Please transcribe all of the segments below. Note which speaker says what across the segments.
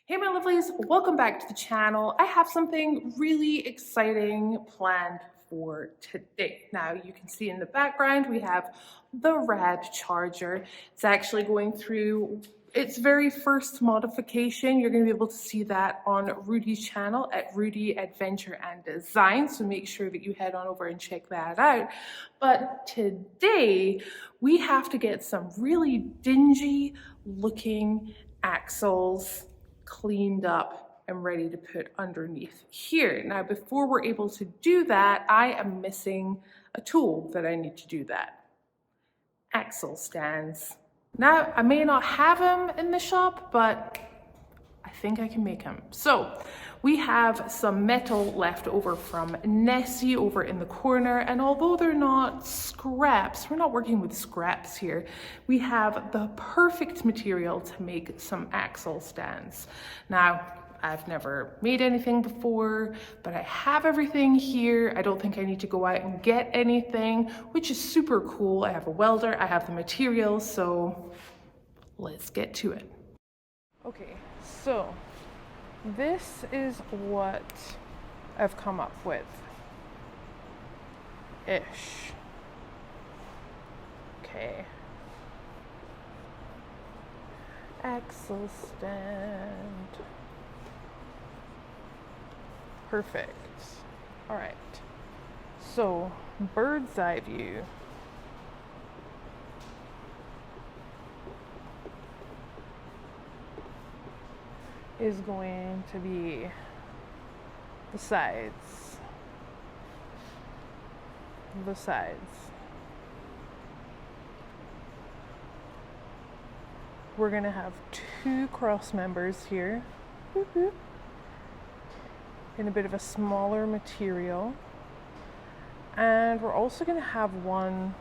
Speaker 1: Hey my lovelies, welcome back to the channel. I have something really exciting planned for today. Now you can see in the background we have the rad charger. It's actually going through its very first modification. You're going to be able to see that on Rudy's channel at Rudy Adventure and Design, so make sure that you head on over and check that out. But today we have to get some really dingy looking axles cleaned up and ready to put underneath here. Now, before we're able to do that, I am missing a tool that I need to do that. Axle stands. Now, I may not have them in the shop, but I think I can make them. So we have some metal left over from Nessie over in the corner, and although they're not scraps, we're not working with scraps here, we have the perfect material to make some axle stands. Now, I've never made anything before, but I have everything here. I don't think I need to go out and get anything, which is super cool. I have a welder, I have the materials, so let's get to it. Okay, so this is what I've come up with, ish. Okay. Axle stand. Perfect. All right. So, bird's eye view. Is going to be the sides. The sides. We're going to have two cross members here. In a bit of a smaller material. And we're also going to have one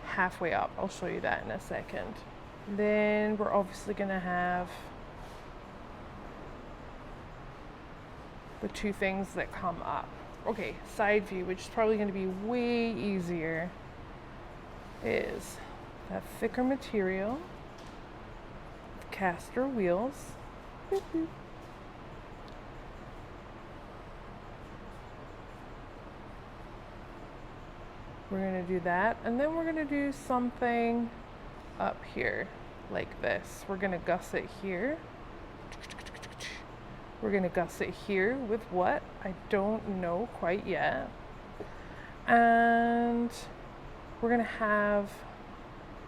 Speaker 1: halfway up. I'll show you that in a second. Then we're obviously going to have the two things that come up. Okay, side view, which is probably going to be way easier, is that thicker material, caster wheels. We're going to do that, and then we're going to do something up here like this. We're going to gusset here. We're going to gusset here with what? I don't know quite yet. And we're going to have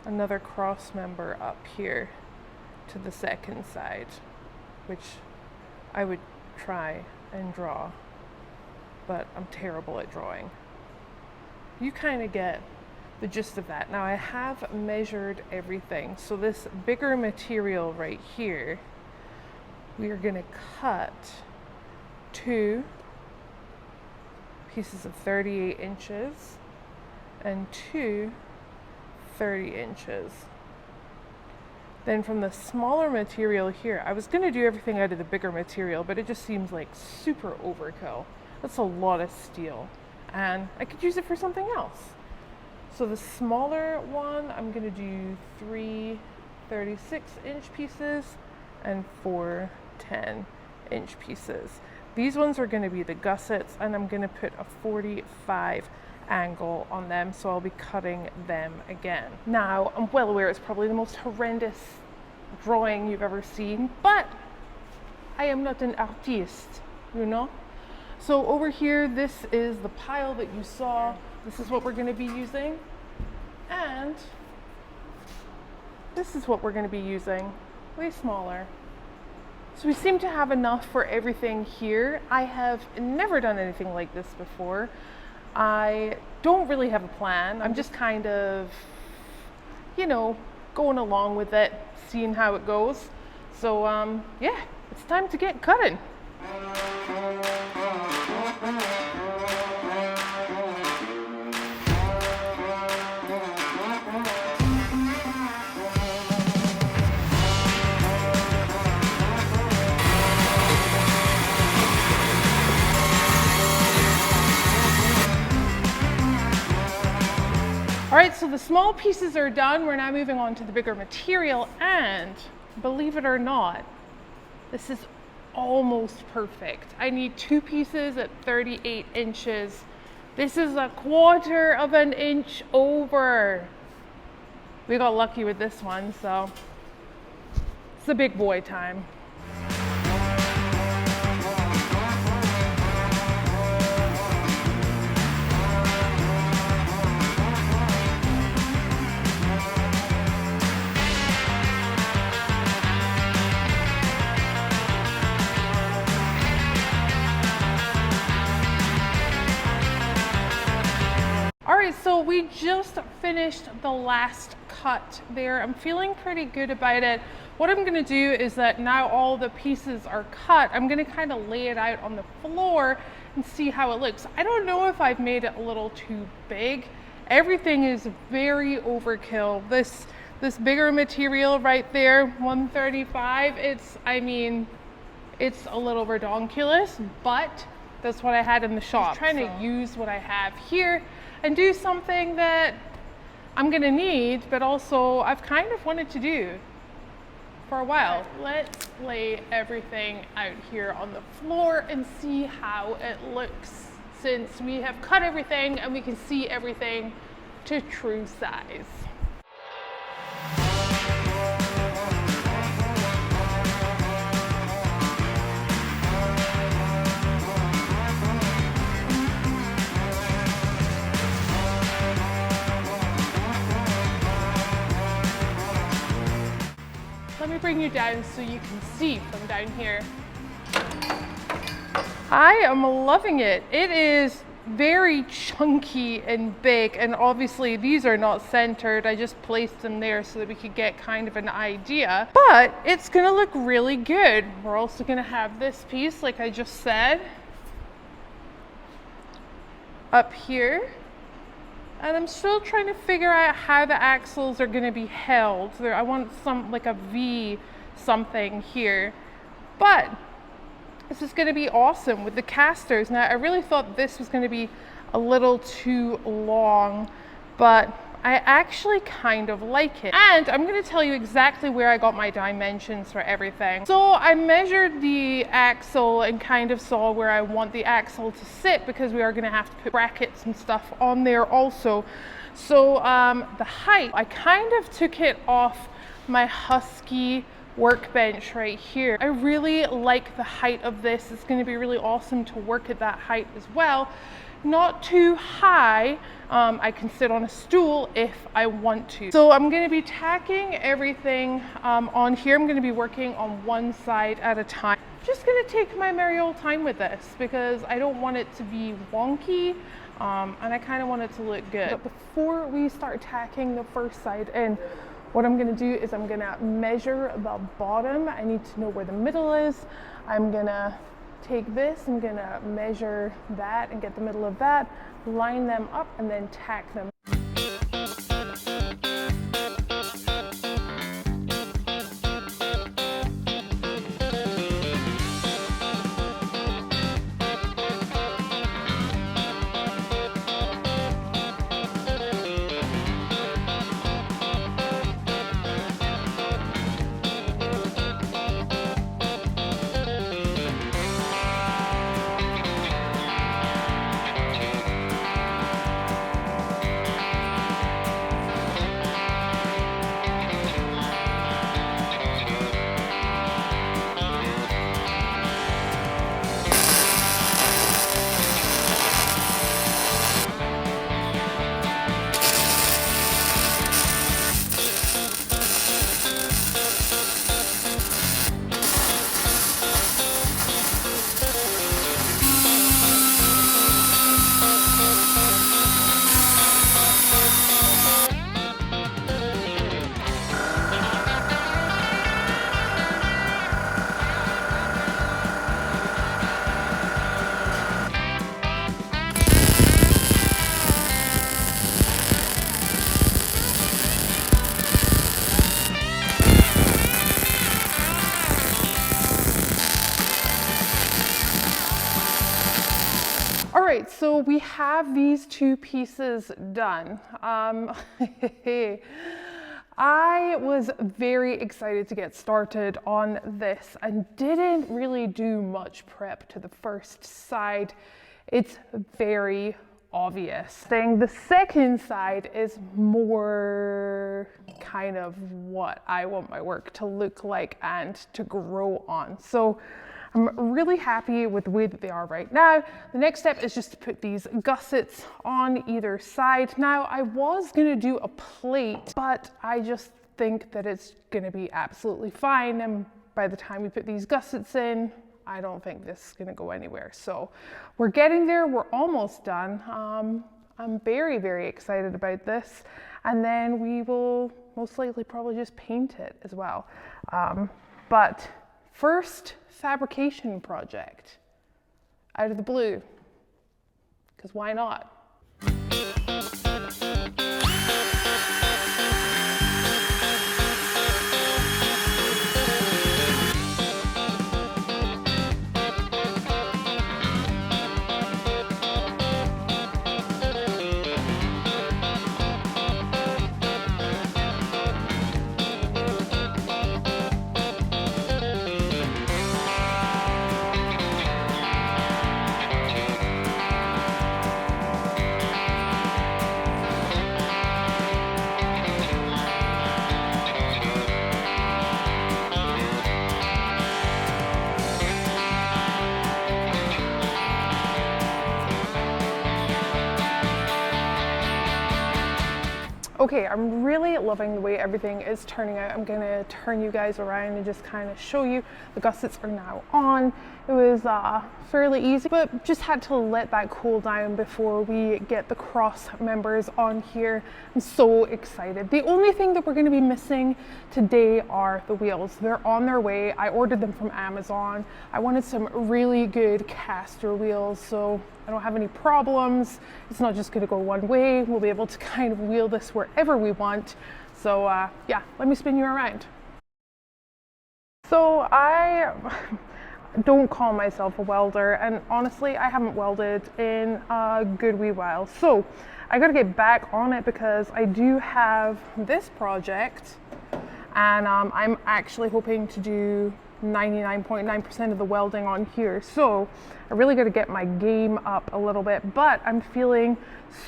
Speaker 1: another cross member up here to the second side, which I would try and draw, but I'm terrible at drawing. You kind of get the gist of that. Now I have measured everything. So this bigger material right here, we are going to cut two pieces of 38 inches and two 30 inches. Then from the smaller material here, I was going to do everything out of the bigger material, but it just seems like super overkill. That's a lot of steel, and I could use it for something else. So the smaller one, I'm going to do 3 36-inch pieces and 4 10-inch pieces. These ones are going to be the gussets, and I'm going to put a 45 angle on them, so I'll be cutting them again. Now, I'm well aware it's probably the most horrendous drawing you've ever seen, but I am not an artiste, you know? So over here, this is the pile that you saw. This is what we're going to be using. And this is what we're going to be using, way smaller. So we seem to have enough for everything here. I have never done anything like this before. I don't really have a plan. I'm just kind of, you know, going along with it, seeing how it goes. So yeah, it's time to get cutting. All right, so the small pieces are done. We're now moving on to the bigger material, and believe it or not, this is almost perfect. I need 2 pieces at 38 inches. This is a 1/4 of an inch over. We got lucky with this one, so it's the big boy time. All right, so we just finished the last cut there. I'm feeling pretty good about it. What I'm gonna do is that now all the pieces are cut, I'm gonna kind of lay it out on the floor and see how it looks. I don't know if I've made it a little too big. Everything is very overkill. This bigger material right there, 135, it's a little redonkulous, but that's what I had in the shop. I'm trying to use what I have here and do something that I'm gonna need, but also I've kind of wanted to do for a while. Let's lay everything out here on the floor and see how it looks, since we have cut everything and we can see everything to true size. Let me bring you down so you can see from down here. I am loving it. It is very chunky and big, and obviously these are not centered. I just placed them there so that we could get kind of an idea, but it's gonna look really good. We're also gonna have this piece, like I just said, up here. And I'm still trying to figure out how the axles are going to be held. I want some, like a V something here. But this is going to be awesome with the casters. Now, I really thought this was going to be a little too long, but I actually kind of like it. And I'm going to tell you exactly where I got my dimensions for everything. So I measured the axle and kind of saw where I want the axle to sit, because we are going to have to put brackets and stuff on there also. So the height, I kind of took it off my Husky workbench right here. I really like the height of this. It's going to be really awesome to work at that height as well. Not too high. I can sit on a stool if I want to. So I'm going to be tacking everything on here. I'm going to be working on one side at a time. Just going to take my merry old time with this, because I don't want it to be wonky, and I kind of want it to look good. But before we start tacking the first side in, what I'm going to do is I'm going to measure the bottom. I need to know where the middle is. I'm going to take this, I'm gonna measure that and get the middle of that, line them up, and then tack them. right, so we have these two pieces done. I was very excited to get started on this and didn't really do much prep to the first side. It's very obvious. The second side is more kind of what I want my work to look like and to grow on. So I'm really happy with the way that they are right now. The next step is just to put these gussets on either side. Now, I was gonna do a plate, but I just think that it's gonna be absolutely fine. And by the time we put these gussets in, I don't think this is gonna go anywhere. So we're getting there, we're almost done. I'm very, very excited about this. And then we will most likely probably just paint it as well. But first fabrication project out of the blue, because why not? Okay, I'm really loving the way everything is turning out. I'm gonna turn you guys around and just kind of show you. The gussets are now on. It was fairly easy, but just had to let that cool down before we get the cross members on here. I'm so excited. The only thing that we're gonna be missing today are the wheels. They're on their way. I ordered them from Amazon. I wanted some really good caster wheels, so I don't have any problems. It's not just gonna go one way. We'll be able to kind of wheel this wherever we want. So yeah, let me spin you around. So I don't call myself a welder, and honestly, I haven't welded in a good wee while. So I gotta get back on it because I do have this project, and I'm actually hoping to do 99.9% of the welding on here. So I really got to get my game up a little bit, but I'm feeling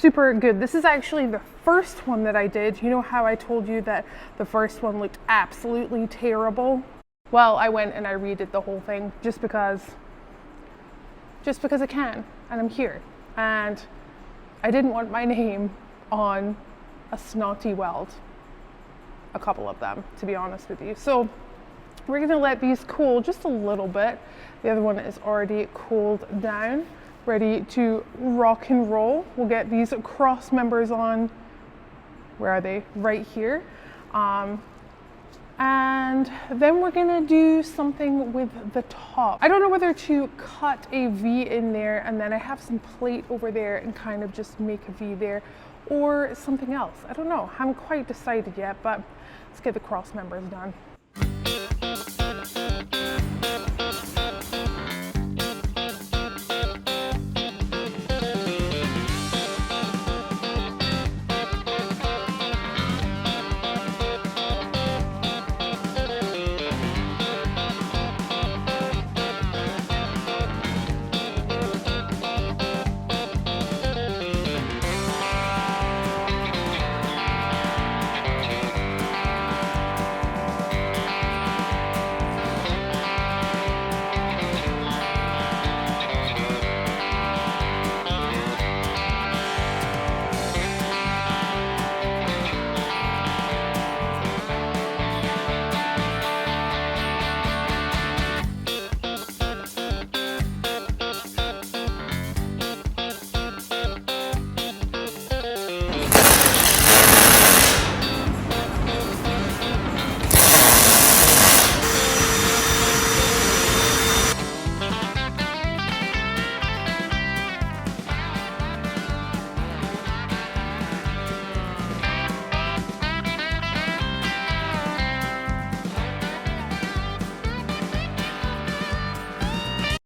Speaker 1: super good. This is actually the first one that I did. You know how I told you that the first one looked absolutely terrible? Well, I went and I redid the whole thing just because I can, and I'm here. And I didn't want my name on a snotty weld. A couple of them, to be honest with you. So we're gonna let these cool just a little bit. The other one is already cooled down, ready to rock and roll. We'll get these cross members on, where are they? Right here. And then we're gonna do something with the top. I don't know whether to cut a V in there and then I have some plate over there and kind of just make a V there, or something else. I don't know, haven't quite decided yet, but let's get the cross members done.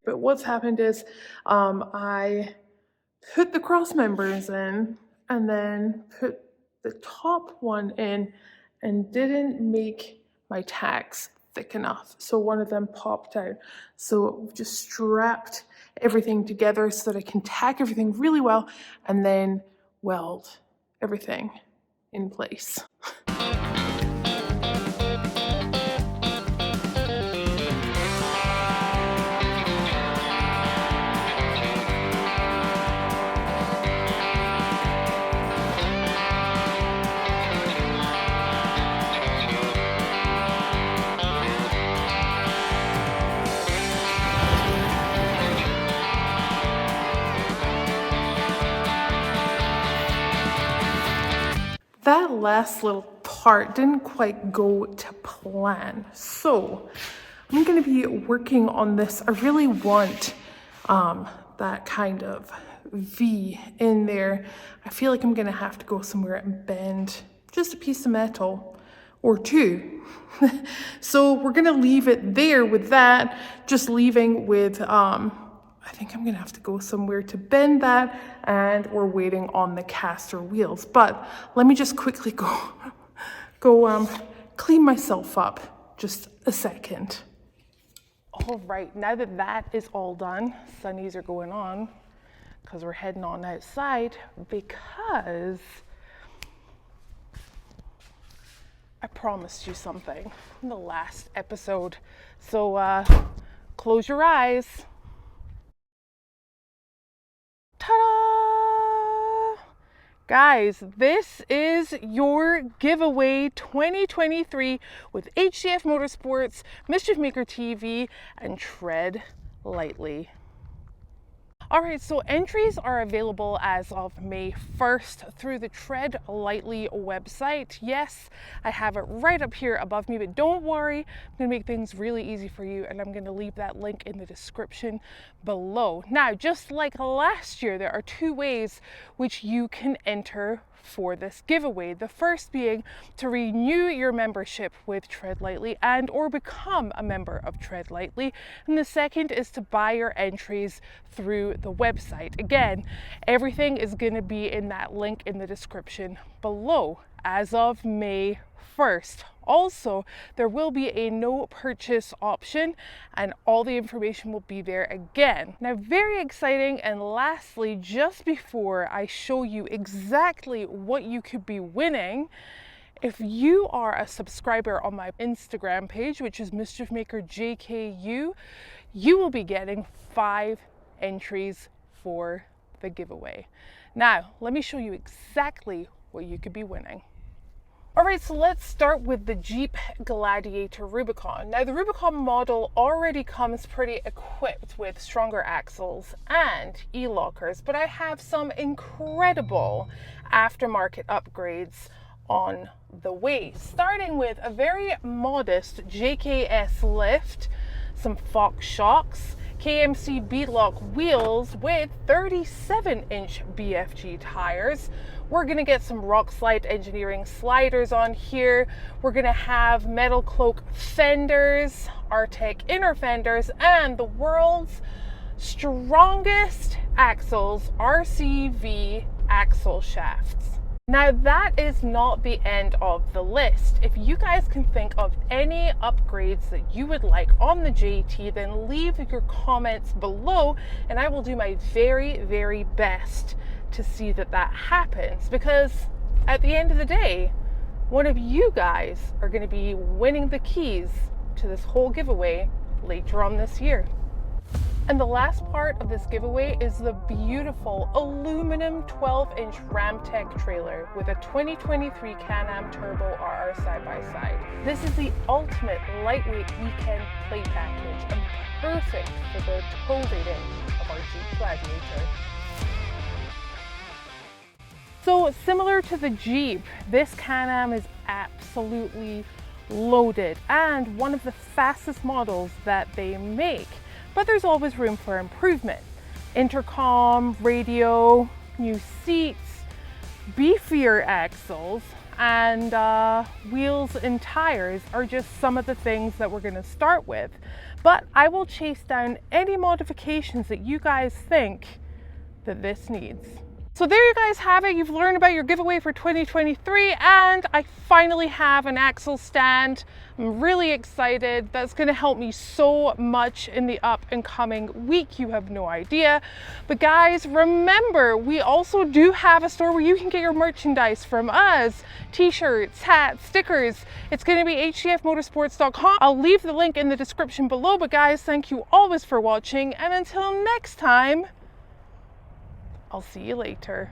Speaker 1: But what's happened is I put the cross members in and then put the top one in, and didn't make my tacks thick enough. So one of them popped out. So I've just strapped everything together so that I can tack everything really well and then weld everything in place. That last little part didn't quite go to plan. So I'm going to be working on this. I really want that kind of V in there. I feel like I'm going to have to go somewhere and bend just a piece of metal or two. So we're going to leave it there with that, just leaving with I think I'm gonna have to go somewhere to bend that, and we're waiting on the caster wheels. But let me just quickly go clean myself up. Just a second. All right, now that that is all done, sunnies are going on because we're heading on outside because I promised you something in the last episode. So close your eyes. Ta-da! Guys, this is your giveaway 2023 with HCF Motorsports, Mischief Maker TV, and Tread Lightly. All right, so entries are available as of May 1st through the Tread Lightly website. Yes, I have it right up here above me, but don't worry, I'm gonna make things really easy for you, and I'm gonna leave that link in the description below. Now, just like last year, there are two ways which you can enter for this giveaway. The first being to renew your membership with Tread Lightly and or become a member of Tread Lightly. And the second is to buy your entries through the website. Again, everything is going to be in that link in the description below as of May 1st. Also, there will be a no purchase option and all the information will be there again. Now, very exciting, and lastly, just before I show you exactly what you could be winning, if you are a subscriber on my Instagram page, which is MischiefMakerJKU, you will be getting 5 entries for the giveaway. Now, let me show you exactly what you could be winning. All right, so let's start with the Jeep Gladiator Rubicon. Now, the Rubicon model already comes pretty equipped with stronger axles and e-lockers, but I have some incredible aftermarket upgrades on the way, starting with a very modest JKS lift, some Fox shocks, KMC beadlock wheels with 37-inch BFG tires. We're gonna get some Rock Slide Engineering sliders on here. We're gonna have Metal Cloak fenders, Artec inner fenders, and the world's strongest axles, RCV axle shafts. Now, that is not the end of the list. If you guys can think of any upgrades that you would like on the JT, then leave your comments below and I will do my very, very best to see that that happens, because at the end of the day, one of you guys are going to be winning the keys to this whole giveaway later on this year. And the last part of this giveaway is the beautiful aluminum 12-inch Ramtech trailer with a 2023 Can-Am Turbo RR side-by-side. This is the ultimate lightweight weekend play package and perfect for the tow rating of our Jeep Gladiator. So similar to the Jeep, this Can-Am is absolutely loaded and one of the fastest models that they make. But there's always room for improvement. Intercom, radio, new seats, beefier axles, and wheels and tires are just some of the things that we're gonna start with. But I will chase down any modifications that you guys think that this needs. So there you guys have it. You've learned about your giveaway for 2023, and I finally have an axle stand. I'm really excited. That's going to help me so much in the up and coming week. You have no idea. But guys, remember, we also do have a store where you can get your merchandise from us. T-shirts, hats, stickers. It's going to be hdfmotorsports.com. I'll leave the link in the description below. But guys, thank you always for watching, and until next time, I'll see you later.